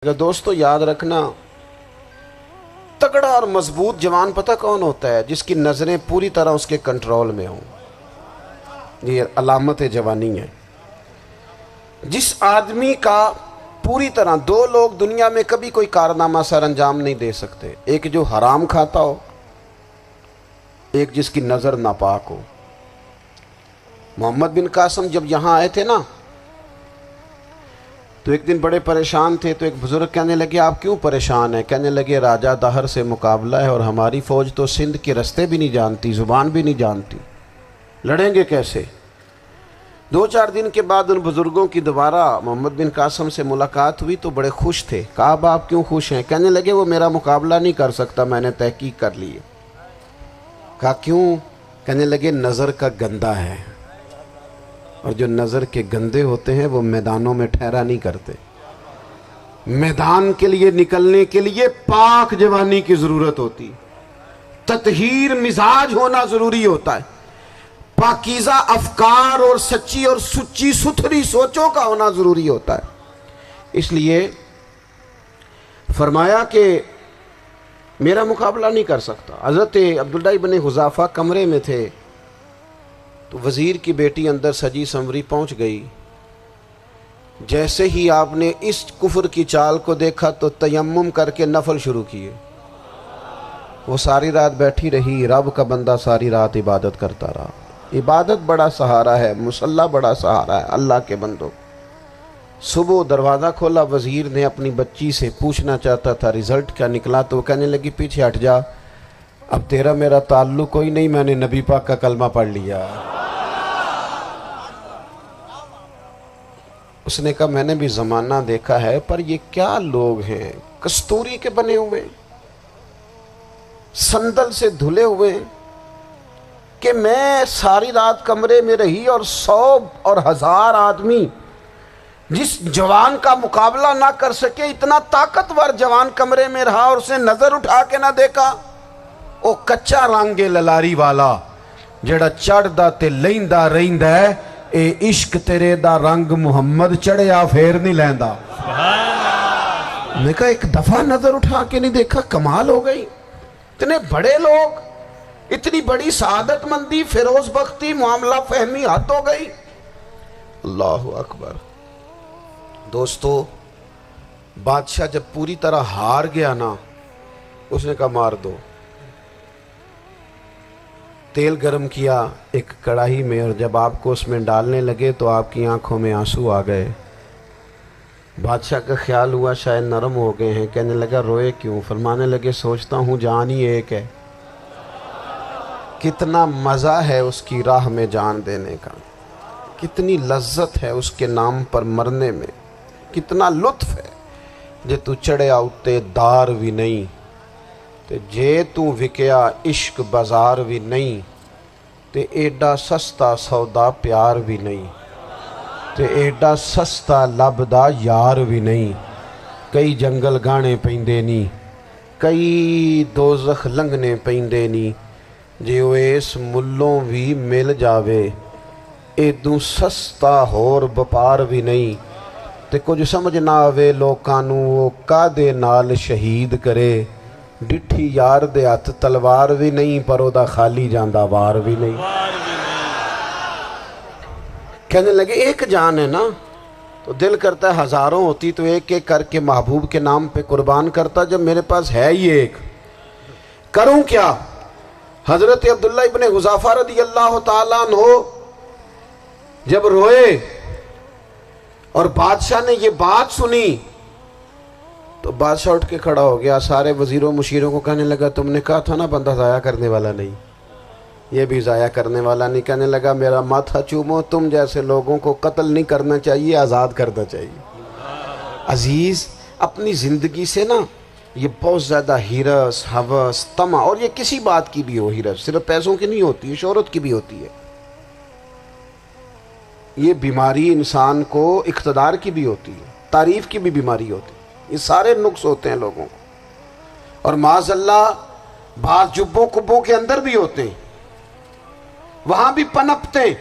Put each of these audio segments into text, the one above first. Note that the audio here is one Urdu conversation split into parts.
دوستو یاد رکھنا، تگڑا اور مضبوط جوان پتہ کون ہوتا ہے؟ جس کی نظریں پوری طرح اس کے کنٹرول میں ہوں۔ یہ علامت جوانی ہے۔ جس آدمی کا پوری طرح، دو لوگ دنیا میں کبھی کوئی کارنامہ سر انجام نہیں دے سکتے، ایک جو حرام کھاتا ہو، ایک جس کی نظر ناپاک ہو۔ محمد بن قاسم جب یہاں آئے تھے نا، تو ایک دن بڑے پریشان تھے، تو ایک بزرگ کہنے لگے آپ کیوں پریشان ہیں؟ کہنے لگے راجہ دہر سے مقابلہ ہے اور ہماری فوج تو سندھ کے رستے بھی نہیں جانتی، زبان بھی نہیں جانتی، لڑیں گے کیسے؟ دو چار دن کے بعد ان بزرگوں کی دوبارہ محمد بن قاسم سے ملاقات ہوئی تو بڑے خوش تھے۔ کہا اب آپ کیوں خوش ہیں؟ کہنے لگے وہ میرا مقابلہ نہیں کر سکتا، میں نے تحقیق کر لی ہے۔ کہا کیوں؟ کہنے لگے نظر کا گندہ ہے، اور جو نظر کے گندے ہوتے ہیں وہ میدانوں میں ٹھہرا نہیں کرتے۔ میدان کے لیے نکلنے کے لیے پاک جوانی کی ضرورت ہوتی، تطہیر مزاج ہونا ضروری ہوتا ہے، پاکیزہ افکار اور سچی اور سچی ستھری سوچوں کا ہونا ضروری ہوتا ہے۔ اس لیے فرمایا کہ میرا مقابلہ نہیں کر سکتا۔ حضرت عبداللہ ابن حذافہ کمرے میں تھے، تو وزیر کی بیٹی اندر سجی سنوری پہنچ گئی۔ جیسے ہی آپ نے اس کفر کی چال کو دیکھا تو تیمم کر کے نفل شروع کیے۔ وہ ساری رات بیٹھی رہی، رب کا بندہ ساری رات عبادت کرتا رہا۔ عبادت بڑا سہارا ہے، مصلی بڑا سہارا ہے اللہ کے بندوں۔ صبح دروازہ کھولا، وزیر نے اپنی بچی سے پوچھنا چاہتا تھا رزلٹ کیا نکلا، تو وہ کہنے لگی پیچھے ہٹ جا، اب تیرا میرا تعلق کوئی نہیں، میں نے نبی پاک کا کلمہ پڑھ لیا۔ اس نے کہا میں نے بھی زمانہ دیکھا ہے، پر یہ کیا لوگ ہیں، کستوری کے بنے ہوئے، سندل سے دھلے ہوئے، کہ میں ساری رات کمرے میں رہی اور 100 اور 1000 آدمی جس جوان کا مقابلہ نہ کر سکے، اتنا طاقتور جوان کمرے میں رہا اور اسے نظر اٹھا کے نہ دیکھا۔ او کچا رنگ للاری والا جڑا چڑھدا تے لیندا رہندا ہے، اے عشق تیرے دا رنگ محمد چڑھیا پھر نہیں لیندا۔ میں کہا ایک دفعہ نظر اٹھا کے نہیں دیکھا، کمال ہو گئی۔ اتنے بڑے لوگ، اتنی بڑی سعادت مندی، فیروز بختی، معاملہ فہمی حد ہو گئی۔ اللہ اکبر۔ دوستو بادشاہ جب پوری طرح ہار گیا نا، اس نے کہا مار دو۔ تیل گرم کیا ایک کڑاہی میں، اور جب آپ کو اس میں ڈالنے لگے تو آپ کی آنکھوں میں آنسو آ گئے۔ بادشاہ کا خیال ہوا شاید نرم ہو گئے ہیں، کہنے لگا روئے کیوں؟ فرمانے لگے سوچتا ہوں جان ہی ایک ہے، کتنا مزہ ہے اس کی راہ میں جان دینے کا، کتنی لذت ہے اس کے نام پر مرنے میں، کتنا لطف ہے۔ جے تو چڑھیا اتے دار بھی نہیں، تے جے تو وکیا عشق بازار بھی نہیں، تے ایڈا سستا سودا پیار بھی نہیں، تے ایڈا سستا لبدا یار بھی نہیں۔ کئی جنگل گانے پیندے نہیں، کئی دوزخ لنگنے پیندے نہیں، جے وہ اس ملوں بھی مل جاوے، ایدوں سستا ہور بپار بھی نہیں۔ تے کچھ سمجھ نہ آوے لوکاں نوں وہ کادے نال شہید کرے، ڈٹھی یار دے ہاتھ تلوار بھی نہیں، پر او دا خالی جاندہ وار بھی نہیں۔ کہنے لگے ایک جان ہے نا، تو دل کرتا ہے ہزاروں ہوتی تو ایک ایک کر کے محبوب کے نام پہ قربان کرتا، جب میرے پاس ہے ہی ایک، کروں کیا؟ حضرت عبداللہ ابن حذافہ رضی اللہ تعالیٰ عنہ جب روئے اور بادشاہ نے یہ بات سنی، تو بادشاہ اٹھ کے کھڑا ہو گیا، سارے وزیروں مشیروں کو کہنے لگا تم نے کہا تھا نا بندہ ضائع کرنے والا نہیں، یہ بھی ضائع کرنے والا نہیں۔ کہنے لگا میرا ماتھا چومو، تم جیسے لوگوں کو قتل نہیں کرنا چاہیے، آزاد کرنا چاہیے۔ عزیز اپنی زندگی سے نا یہ بہت زیادہ ہرس، ہوس، طمع، اور یہ کسی بات کی بھی ہو، ہرس صرف پیسوں کی نہیں ہوتی ہے، شہرت کی بھی ہوتی ہے، یہ بیماری انسان کو اقتدار کی بھی ہوتی ہے، تعریف کی بھی بیماری ہوتی ہے، یہ سارے نقص ہوتے ہیں لوگوں کو، اور معاذ اللہ بعض جبوں کبوں کے اندر بھی ہوتے ہیں، وہاں بھی پنپتے ہیں۔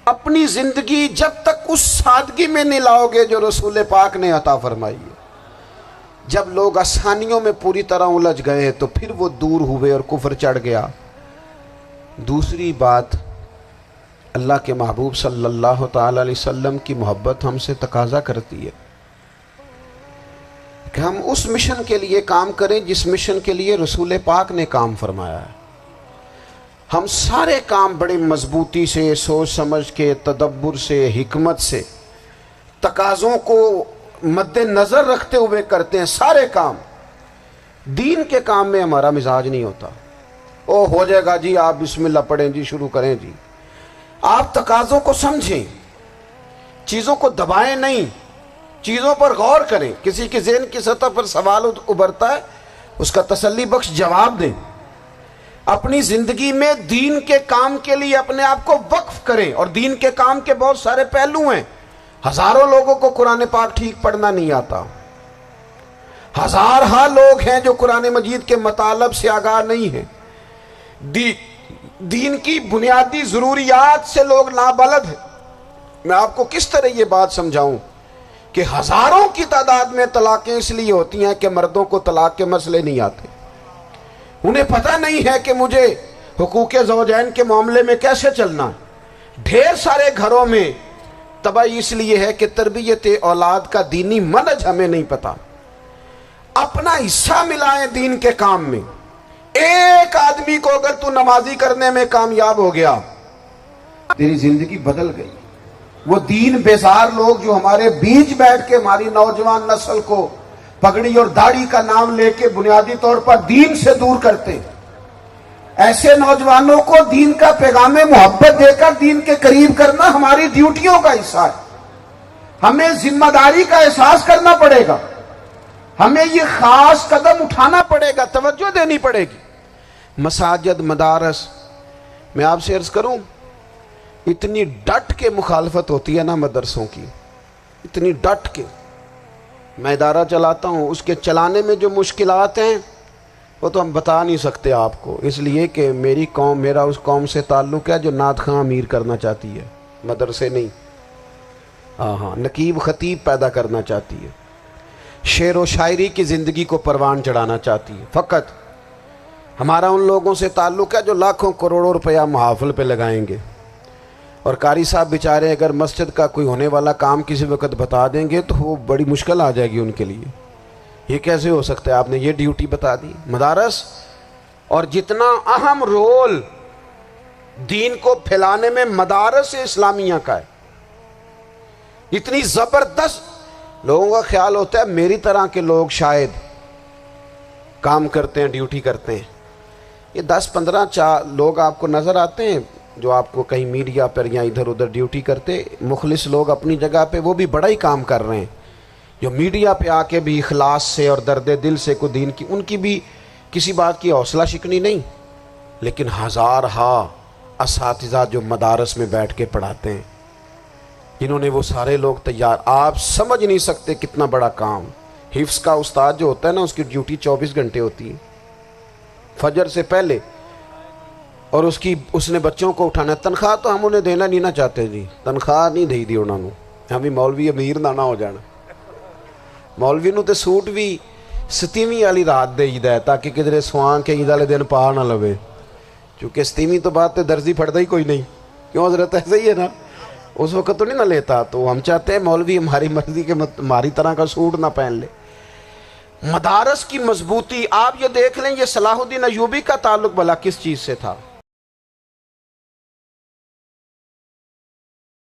اپنی زندگی جب تک اس سادگی میں نہیں لاؤ گے جو رسول پاک نے عطا فرمائی ہے، جب لوگ آسانیوں میں پوری طرح الجھ گئے تو پھر وہ دور ہوئے اور کفر چڑھ گیا۔ دوسری بات، اللہ کے محبوب صلی اللہ تعالی علیہ وسلم کی محبت ہم سے تقاضا کرتی ہے کہ ہم اس مشن کے لیے کام کریں جس مشن کے لیے رسول پاک نے کام فرمایا ہے۔ ہم سارے کام بڑے مضبوطی سے، سوچ سمجھ کے، تدبر سے، حکمت سے، تقاضوں کو مد نظر رکھتے ہوئے کرتے ہیں سارے کام۔ دین کے کام میں ہمارا مزاج نہیں ہوتا، او ہو جائے گا جی، آپ بسم اللہ پڑھیں جی، شروع کریں جی۔ آپ تقاضوں کو سمجھیں، چیزوں کو دبائیں نہیں، چیزوں پر غور کریں۔ کسی کے ذہن کی سطح پر سوال ابھرتا ہے، اس کا تسلی بخش جواب دیں۔ اپنی زندگی میں دین کے کام کے لیے اپنے آپ کو وقف کریں، اور دین کے کام کے بہت سارے پہلو ہیں۔ ہزاروں لوگوں کو قرآن پاک ٹھیک پڑھنا نہیں آتا، ہزارہا لوگ ہیں جو قرآن مجید کے مطالب سے آگاہ نہیں ہیں، دین کی بنیادی ضروریات سے لوگ نابلد ہیں۔ میں آپ کو کس طرح یہ بات سمجھاؤں کہ ہزاروں کی تعداد میں طلاقیں اس لیے ہوتی ہیں کہ مردوں کو طلاق کے مسئلے نہیں آتے، انہیں پتہ نہیں ہے کہ مجھے حقوق زوجین کے معاملے میں کیسے چلنا۔ ڈھیر سارے گھروں میں تباہی اس لیے ہے کہ تربیت اولاد کا دینی منہج ہمیں نہیں پتا۔ اپنا حصہ ملائیں دین کے کام میں۔ ایک آدمی کو اگر تو نمازی کرنے میں کامیاب ہو گیا، تیری زندگی بدل گئی۔ وہ دین بیزار لوگ جو ہمارے بیچ بیٹھ کے ہماری نوجوان نسل کو پگڑی اور داڑھی کا نام لے کے بنیادی طور پر دین سے دور کرتے، ایسے نوجوانوں کو دین کا پیغام محبت دے کر دین کے قریب کرنا ہماری ڈیوٹیوں کا حصہ ہے۔ ہمیں ذمہ داری کا احساس کرنا پڑے گا، ہمیں یہ خاص قدم اٹھانا پڑے گا، توجہ دینی پڑے گی۔ مساجد، مدارس، میں آپ سے عرض کروں، اتنی ڈٹ کے مخالفت ہوتی ہے نا مدرسوں کی، اتنی ڈٹ کے۔ میں ادارہ چلاتا ہوں، اس کے چلانے میں جو مشکلات ہیں وہ تو ہم بتا نہیں سکتے آپ کو، اس لیے کہ میری قوم، میرا اس قوم سے تعلق ہے جو نعت خواں امیر کرنا چاہتی ہے، مدرسے نہیں۔ ہاں، نقیب خطیب پیدا کرنا چاہتی ہے، شعر و شاعری کی زندگی کو پروان چڑھانا چاہتی ہے۔ فقط ہمارا ان لوگوں سے تعلق ہے جو لاکھوں کروڑوں روپیہ محافل پہ لگائیں گے، اور قاری صاحب بیچارے اگر مسجد کا کوئی ہونے والا کام کسی وقت بتا دیں گے تو وہ بڑی مشکل آ جائے گی ان کے لیے۔ یہ کیسے ہو سکتا ہے، آپ نے یہ ڈیوٹی بتا دی۔ مدارس، اور جتنا اہم رول دین کو پھیلانے میں مدارس اسلامیہ کا ہے، اتنی زبردست، لوگوں کا خیال ہوتا ہے میری طرح کے لوگ شاید کام کرتے ہیں، ڈیوٹی کرتے ہیں۔ یہ 10-15 لوگ آپ کو نظر آتے ہیں جو آپ کو کہیں میڈیا پر یا ادھر ادھر ڈیوٹی کرتے، مخلص لوگ اپنی جگہ پہ، وہ بھی بڑا ہی کام کر رہے ہیں، جو میڈیا پہ آ کے بھی اخلاص سے اور درد دل سے کو دین کی، ان کی بھی کسی بات کی حوصلہ شکنی نہیں۔ لیکن ہزارہا اساتذہ جو مدارس میں بیٹھ کے پڑھاتے ہیں، جنہوں نے وہ سارے لوگ تیار، آپ سمجھ نہیں سکتے کتنا بڑا کام۔ حفظ کا استاد جو ہوتا ہے نا، اس کی ڈیوٹی 24 گھنٹے ہوتی ہے، فجر سے پہلے، اور اس نے بچوں کو اٹھانا۔ تنخواہ تو ہم انہیں دینا نہیں نہ چاہتے جی، تنخواہ نہیں دے دی انہوں نے، ہمیں مولوی امیر نہ ہو جانا۔ مولوی نو تے سوٹ بھی 27ویں والی رات دے ہے تاکہ کدھر سوان کے عید والے دن پا نہ لوے، چونکہ 27ویں تو بات تے درزی پھڑتا ہی کوئی نہیں، کیوں حضرت؟ ایسے ہی ہے نا، اس وقت تو نہیں نہ لیتا۔ تو ہم چاہتے ہیں مولوی ہماری مرضی کے ہماری طرح کا سوٹ نہ پہن لے۔ مدارس کی مضبوطی، آپ یہ دیکھ لیں، یہ صلاح الدین ایوبی کا تعلق بھلا کس چیز سے تھا؟